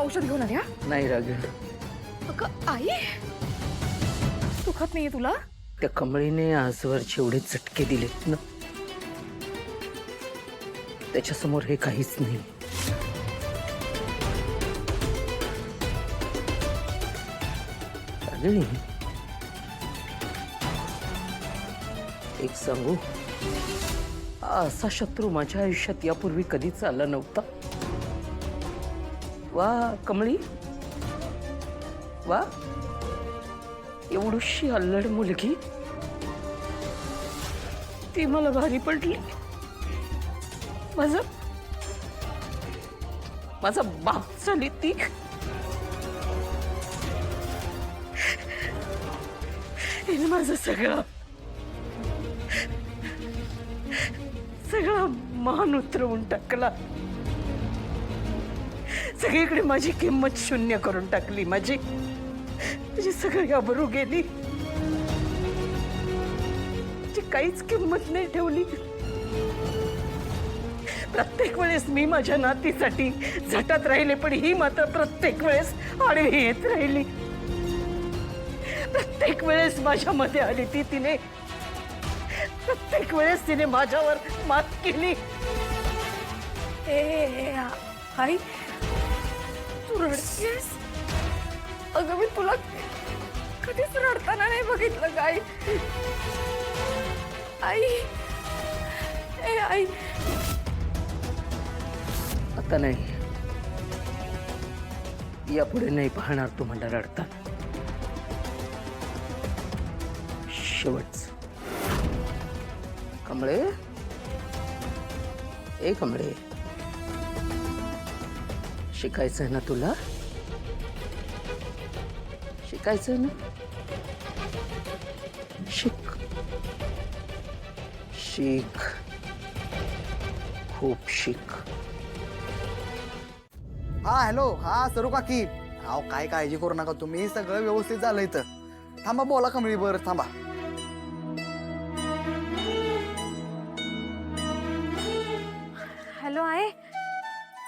औषध घेऊन आली? हा नाही राग, अगं आई, दुखत नाहीये तुला? त्या कमळीने आजवरचे एवढे चटके दिलेत ना, त्याच्यासमोर हे काहीच नाही. रागिणी, एक सांगू, असा शत्रू माझ्या आयुष्यात यापूर्वी कधीच आला नव्हता. वा कमळी, वा, एवढीशी अल्लड मुलगी, ती मला भारी पडली. माझा बाप झाली ती. हिने माझं सगळा मान उतरवून टाकला. सगळीकडे माझी किंमत शून्य करून टाकली. माझी सगळी आबरू गेली. काहीच किंमत नाही ठेवली. प्रत्येक वेळेस मी माझ्या नातीसाठी झटत राहिले, पण ही मात्र प्रत्येक वेळेस आडवी येत राहिली. प्रत्येक वेळेस माझ्या मध्ये आली ती. तिने प्रत्येक वेळेस तिने माझ्यावर मात केली. आई, तू रडतेस? अगं मी तुला कधीच रडताना नाही बघितलं काय. आई, आई, आता नाही, यापुढे नाही पाहणार तू मला रडताना. शेवटच. कमळे, ए कमळे, शिकायचंय ना तुला? शिकायचंय ना? शिक, शिक, खूप शिक. हा हॅलो, हा सरू काकी. अहो काय काळजी करू नका तुम्ही, सगळं व्यवस्थित झालं इथं. थांबा, बोला कमळी, बरं थांबा. हॅलो आई.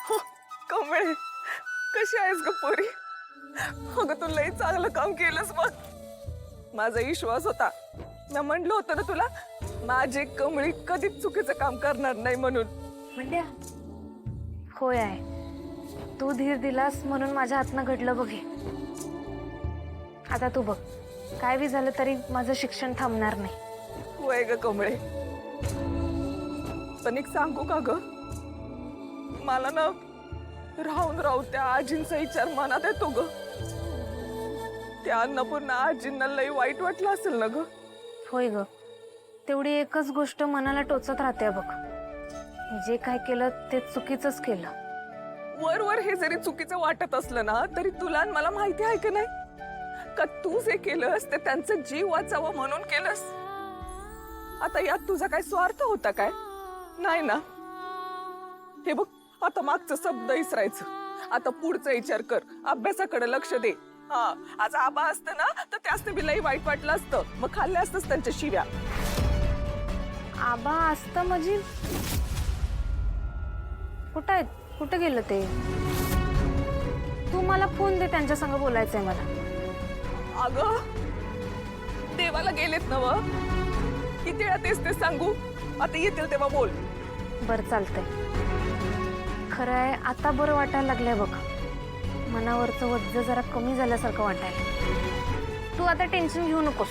हो, कमळे, कशी आहेस ग पोरी? अगं तू लई चांगलं काम केलंस बघ. माझा विश्वास होता, मी म्हणलं होतं ना तुला, माझी कमळी कधीच चुकीचं काम करणार नाही म्हणून. म्हणल्या होय आहे, तू धीर दिलास म्हणून माझ्या हातनं घडलं बघे. आता तू बघ, काय बी झालं तरी माझं शिक्षण थांबणार नाही. होय ग कमळे, पण एक सांगू का ग, मला ना राहून राहून त्या आजींचा विचार मनात येतो ग. त्या अन्नपूर्णा आजींना लई वाईट वाटलं असेल ना ग. होय ग, तेवढी एकच गोष्ट मनाला टोचत राहते बघ, जे काय केलं ते चुकीचंच केलं. वर हे जरी चुकीचं वाटत असलं ना, तरी तुला आणि मला माहिती आहे का नाही, का तू जे केलंस ते त्यांचं जीव वाचावं म्हणून केलंस. आता यात तुझा काय स्वार्थ होता काय? नाही ना. हे बघ, आता मागचं शब्द विसरायचं, आता पुढचा विचार कर, अभ्यासाकडे लक्ष दे. हा, आज आबा असतं ना तर त्यासने बी लई वाईट वाटलं असतं, मग खाल्ले असतंच त्यांच्या शिव्या. आबा असतं म्हणजे कुठं आहेत, कुठं गेलं ते? तू मला फोन दे, त्यांच्या संग बोलायचंय मला. अगं देवाला गेलेत ना व, किती वेळा तेच ते सांगू, आता येतील तेव्हा बोल. बरं चालतंय. खरं आहे, आता बरं वाटायला लागलंय बघ, मनावरचं वज्ज जरा कमी झाल्यासारखं वाटायला. तू आता टेन्शन घेऊ नकोस,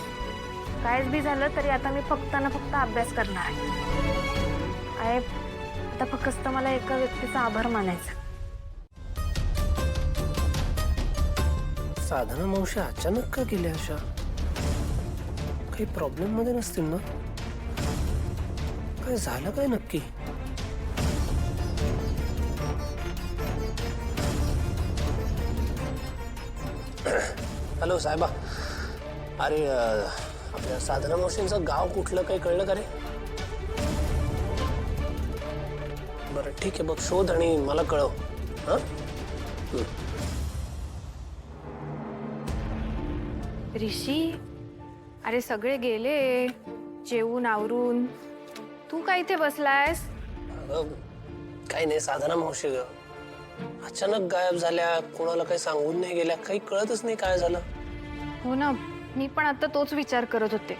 कायच बी झालं तरी आता मी फक्त ना फक्त अभ्यास करणार आहे. आता फक्त मला एका व्यक्तीचा आभार मानायचा. साधना मावशी अचानक का गेल्या अशा? काही प्रॉब्लेम मध्ये नसतील ना? काय झालं काय नक्की? हॅलो साहेबा, अरे आपल्या साधना मावशींचं गाव कुठलं काही कळलं का रे? बरं ठीक आहे, बघ शोध आणि मला कळव. हा, ऋषी, अरे सगळे गेले जेवून आवरून, तू काय इथे बसलायस? काही नाही, साधना मावशी अचानक गायब झाल्या, कोणाला काही सांगून नाही गेल्या, काही कळतच नाही काय झालं. हो ना, मी पण आता तोच विचार करत होते.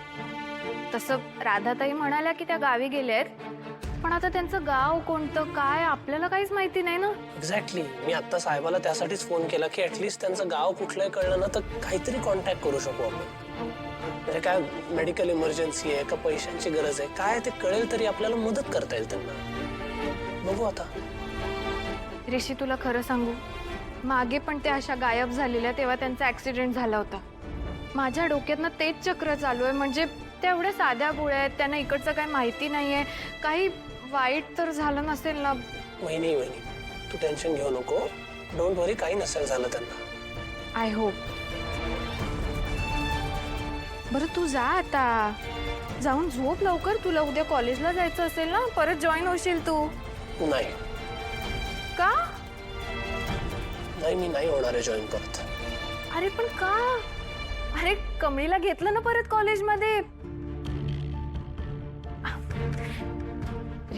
तसं राधाताई म्हणाल्या की त्या गावी गेल्या आहेत, पण आता त्यांचं गाव कोणतं काय आपल्याला काहीच माहिती नाही ना. एक्झॅक्टली. मी आता साहेबाला त्यासाठीच फोन केला की ऍटलीस्ट त्यांचं गाव कुठलंही कळलं ना तर काहीतरी कॉन्टॅक्ट करू शकू आपण. म्हणजे काय मेडिकल इमर्जन्सी आहे का पैशांची गरज आहे काय ते कळेल तरी आपल्याला मदत करता येईल त्यांना. बघू आता. ऋषी तुला खरं सांगू, मागे पण त्या अशा गायब झालेल्या तेव्हा त्यांचा ऍक्सिडेंट झाला होता. माझ्या डोक्यातनं तेच चक्र चालू आहे. म्हणजे त्या एवढ्या साध्या गोळ्या आहेत, त्यांना इकडचं काही माहिती नाहीये, काही वाईट तर झालं नसेल ना. वहिनी तू टेन्शन घेऊ नको. डोंट वरी, काही नसेल झालं त्यांना. I hope. बरं तू जा आता, जाऊन झोप लवकर. तुला उद्या कॉलेजला जायचं असेल ना, परत जॉईन होशील तू. नाही का? नाही, मी नाही होणार आहे जॉईन करत. अरे पण का? अरे कमळीला घेतलं ना परत कॉलेजमध्ये.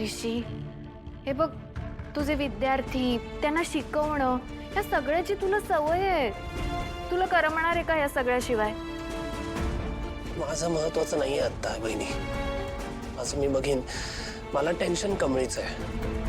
ऋषी हे बघ, तुझे विद्यार्थी, त्यांना शिकवणं, या सगळ्याची तुला सवय आहे. तुला करमणार आहे का या सगळ्याशिवाय? माझं महत्वाचं नाही आहे आता बहिणी. असं मी बघीन. मला टेन्शन कमळीचं आहे.